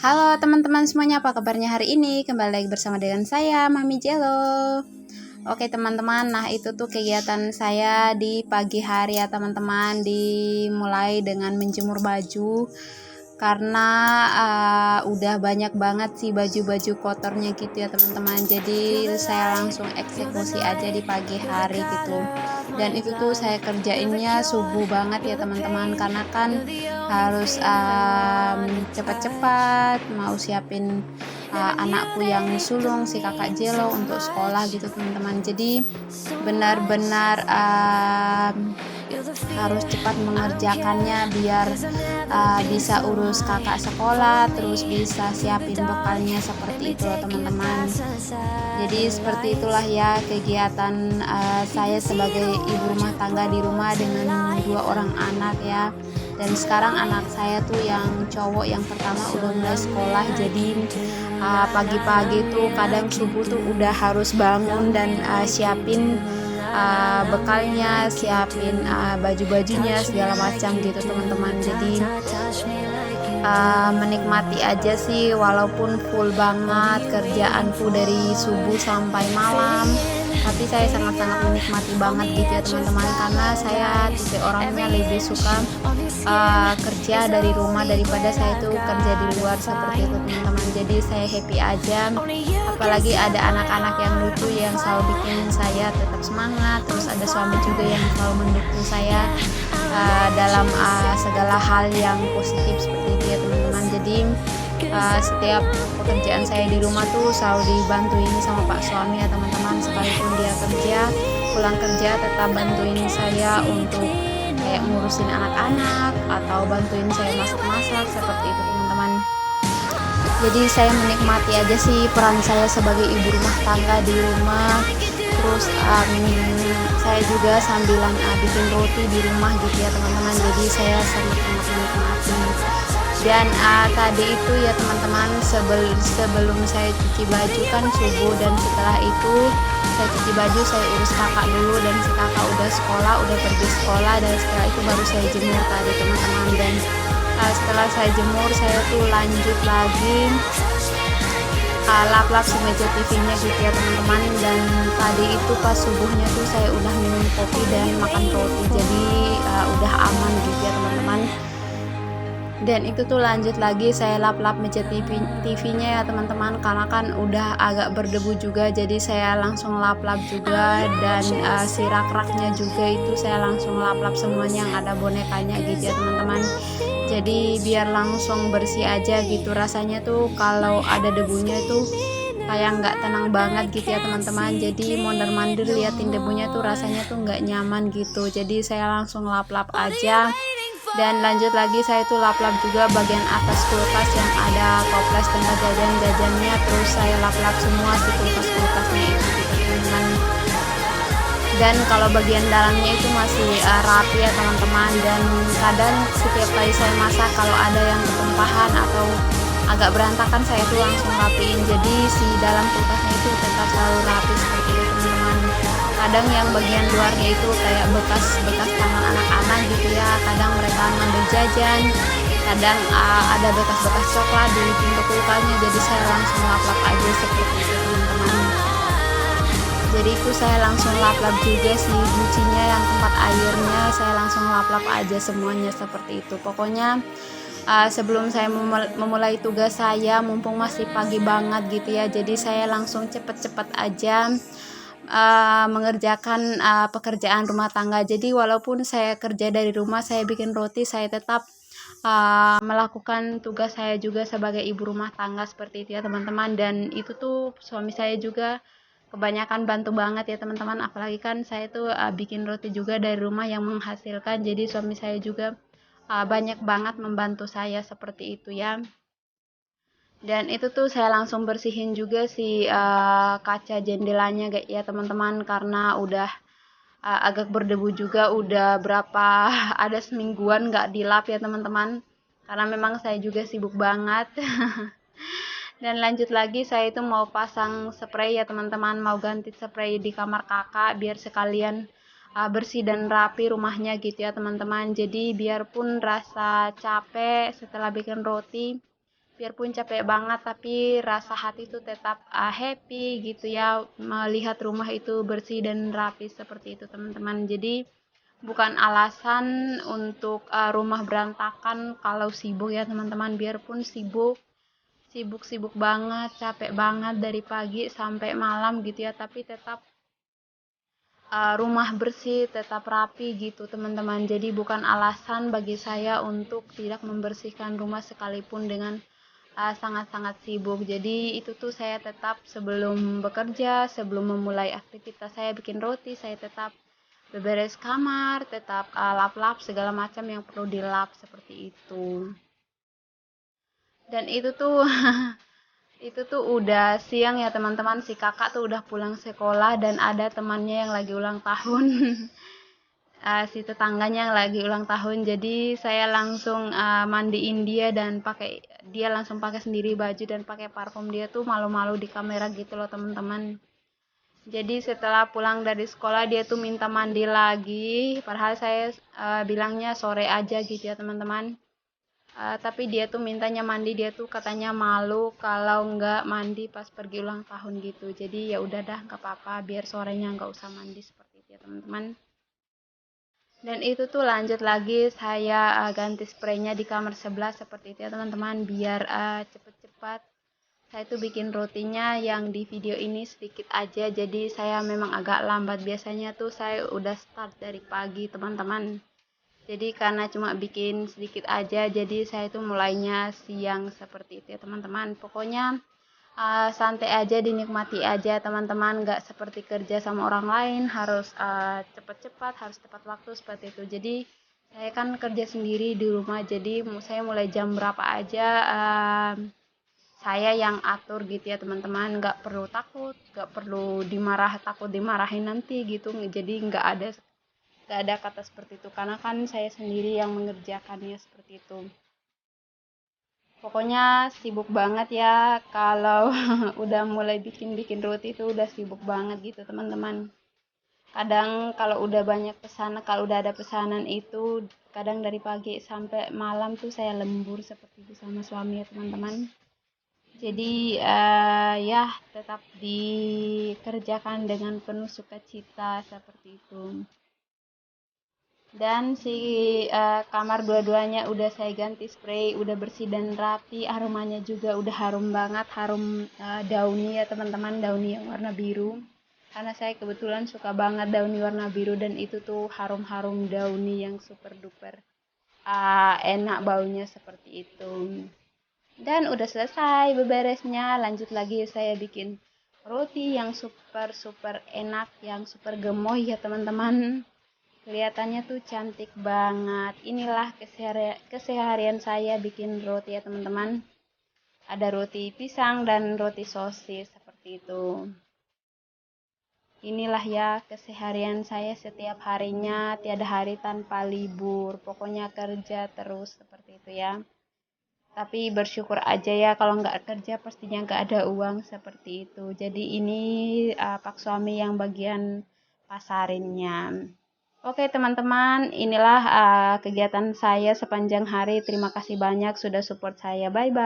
Halo teman-teman semuanya, apa kabarnya hari ini? Kembali lagi bersama dengan saya, Mami Jello. Oke teman-teman, nah itu tuh kegiatan saya di pagi hari ya teman-teman. Dimulai dengan menjemur baju karena udah banyak banget sih baju-baju kotornya gitu ya teman-teman. Jadi saya langsung eksekusi aja di pagi hari gitu. Dan itu tuh saya kerjainnya subuh banget ya teman-teman, karena kan harus cepat-cepat mau siapin anakku yang sulung si kakak Jelo untuk sekolah gitu teman-teman. Jadi benar-benar harus cepat mengerjakannya biar bisa urus kakak sekolah, terus bisa siapin bekalnya seperti itu loh teman-teman. Jadi seperti itulah ya kegiatan saya sebagai ibu rumah tangga di rumah dengan 2 orang anak ya. Dan sekarang anak saya tuh yang cowok yang pertama udah mulai sekolah, jadi pagi-pagi tuh kadang subuh tuh udah harus bangun dan siapin bekalnya, siapin baju-bajunya segala macam gitu teman-teman. Jadi menikmati aja sih, walaupun full banget kerjaanku dari subuh sampai malam, tapi saya sangat-sangat menikmati banget gitu ya teman-teman, karena saya tipe orangnya lebih suka kerja dari rumah daripada saya tuh kerja di luar seperti itu teman-teman. Jadi saya happy aja, apalagi ada anak-anak yang lucu yang selalu bikin saya tetap semangat. Terus ada suami juga yang selalu mendukung saya dalam segala hal yang positif seperti itu ya teman-teman. Jadi setiap pekerjaan saya di rumah tuh selalu dibantuin sama Pak suami ya teman-teman. Sekalipun dia kerja, pulang kerja tetap bantuin saya untuk kayak ngurusin anak-anak atau bantuin saya masak-masak seperti itu teman-teman. Jadi saya menikmati aja sih peran saya sebagai ibu rumah tangga di rumah. Terus saya juga sambilan bikin roti di rumah gitu ya teman-teman. Jadi saya sangat-sangat menikmati. Dan tadi itu ya teman-teman, sebelum saya cuci baju kan subuh, dan setelah itu saya cuci baju, saya urus kakak dulu, dan si kakak udah sekolah, udah pergi sekolah, dan setelah itu baru saya jemur tadi teman-teman. Dan setelah saya jemur, saya tuh lanjut lagi lap-lap si meja TV-nya gitu ya teman-teman. Dan tadi itu pas subuhnya tuh saya udah minum kopi dan makan roti, jadi udah aman gitu ya teman-teman. Dan itu tuh lanjut lagi saya lap-lap meja TV-nya ya teman-teman, karena kan udah agak berdebu juga, jadi saya langsung lap-lap juga. Dan si rak-raknya juga itu saya langsung lap-lap semuanya yang ada bonekanya gitu ya teman-teman. Jadi biar langsung bersih aja gitu. Rasanya tuh kalau ada debunya tuh kayak nggak tenang banget gitu ya teman-teman. Jadi mondar-mandir liatin debunya tuh rasanya tuh nggak nyaman gitu. Jadi saya langsung lap-lap aja. Dan lanjut lagi saya tuh lap-lap juga bagian atas kulkas yang ada toples tempat jajan-jajannya. Terus saya lap-lap semua si kulkas-kulkasnya itu gitu teman-teman. Dan kalau bagian dalamnya itu masih rapi ya teman-teman. Dan kadang setiap kali saya masak, kalau ada yang ketumpahan atau agak berantakan, saya tuh langsung rapiin. Jadi si dalam kulkasnya itu tetap selalu rapi seperti itu teman-teman. Kadang yang bagian luarnya itu kayak bekas-bekas tangan anak-anak gitu ya, kadang mereka ngambil jajan, kadang ada bekas-bekas coklat di pintu kulkasnya. Jadi saya langsung lap-lap aja seperti itu teman-teman. Jadi itu saya langsung lap-lap juga sih cucinya, yang tempat airnya saya langsung lap-lap aja semuanya seperti itu. Pokoknya sebelum saya memulai tugas saya, mumpung masih pagi banget gitu ya, jadi saya langsung cepet-cepet aja mengerjakan pekerjaan rumah tangga. Jadi walaupun saya kerja dari rumah, saya bikin roti, saya tetap melakukan tugas saya juga sebagai ibu rumah tangga seperti itu ya teman-teman. Dan itu tuh suami saya juga kebanyakan bantu banget ya teman-teman, apalagi kan saya tuh bikin roti juga dari rumah yang menghasilkan, jadi suami saya juga banyak banget membantu saya seperti itu ya. Dan itu tuh saya langsung bersihin juga si kaca jendelanya ya teman-teman, karena udah agak berdebu juga, udah berapa ada semingguan nggak dilap ya teman-teman, karena memang saya juga sibuk banget. Dan lanjut lagi saya itu mau pasang spray ya teman-teman, mau ganti spray di kamar kakak biar sekalian bersih dan rapi rumahnya gitu ya teman-teman. Jadi biarpun rasa capek setelah bikin roti, biarpun capek banget tapi rasa hati itu tetap happy gitu ya, melihat rumah itu bersih dan rapi seperti itu teman-teman. Jadi bukan alasan untuk rumah berantakan kalau sibuk ya teman-teman. Biarpun sibuk banget, capek banget dari pagi sampai malam gitu ya, tapi tetap rumah bersih, tetap rapi gitu teman-teman. Jadi bukan alasan bagi saya untuk tidak membersihkan rumah sekalipun dengan sangat-sangat sibuk. Jadi itu tuh saya tetap sebelum bekerja, sebelum memulai aktivitas saya bikin roti, saya tetap beberes kamar, tetap lap-lap segala macam yang perlu dilap seperti itu. Dan itu tuh itu tuh udah siang ya teman-teman, si kakak tuh udah pulang sekolah dan ada temannya yang lagi ulang tahun. Si tetangganya yang lagi ulang tahun, jadi saya langsung mandiin dia dan dia langsung pakai sendiri baju dan pakai parfum. Dia tuh malu-malu di kamera gitu loh teman-teman. Jadi setelah pulang dari sekolah dia tuh minta mandi lagi, padahal saya bilangnya sore aja gitu ya teman-teman. Tapi dia tuh mintanya mandi, dia tuh katanya malu kalau nggak mandi pas pergi ulang tahun gitu. Jadi ya udah dah, nggak apa-apa, biar sorenya nggak usah mandi seperti itu ya teman-teman. Dan itu tuh lanjut lagi saya ganti spraynya di kamar sebelah seperti itu ya teman-teman, biar cepet-cepet. Saya tuh bikin rotinya yang di video ini sedikit aja, jadi saya memang agak lambat. Biasanya tuh saya udah start dari pagi teman-teman. Jadi karena cuma bikin sedikit aja, jadi saya tuh mulainya siang seperti itu ya teman-teman. Pokoknya santai aja, dinikmati aja teman-teman, nggak seperti kerja sama orang lain harus cepat-cepat, harus tepat waktu seperti itu. Jadi saya kan kerja sendiri di rumah, jadi saya mulai jam berapa aja saya yang atur gitu ya teman-teman. Nggak perlu takut, nggak perlu takut dimarahin nanti gitu. Jadi nggak ada kata seperti itu, karena kan saya sendiri yang mengerjakannya seperti itu. Pokoknya sibuk banget ya kalau udah mulai bikin roti itu udah sibuk banget gitu teman-teman. Kadang kalau udah banyak pesanan, kalau udah ada pesanan itu kadang dari pagi sampai malam tuh saya lembur seperti itu sama suami ya teman-teman. Jadi ya tetap dikerjakan dengan penuh sukacita seperti itu. Dan si kamar dua-duanya udah saya ganti spray, udah bersih dan rapi, aromanya juga udah harum banget, harum dauni ya teman-teman, dauni yang warna biru. Karena saya kebetulan suka banget dauni warna biru, dan itu tuh harum-harum dauni yang super duper enak baunya seperti itu. Dan udah selesai beberesnya, lanjut lagi saya bikin roti yang super super enak, yang super gemoy ya teman-teman. Kelihatannya tuh cantik banget. Inilah keseharian saya bikin roti ya teman-teman. Ada roti pisang dan roti sosis seperti itu. Inilah ya keseharian saya setiap harinya, tiada hari tanpa libur. Pokoknya kerja terus seperti itu ya. Tapi bersyukur aja ya, kalau nggak kerja pastinya nggak ada uang seperti itu. Jadi ini Pak suami yang bagian pasarinnya. Oke teman-teman, inilah kegiatan saya sepanjang hari. Terima kasih banyak sudah support saya. Bye-bye.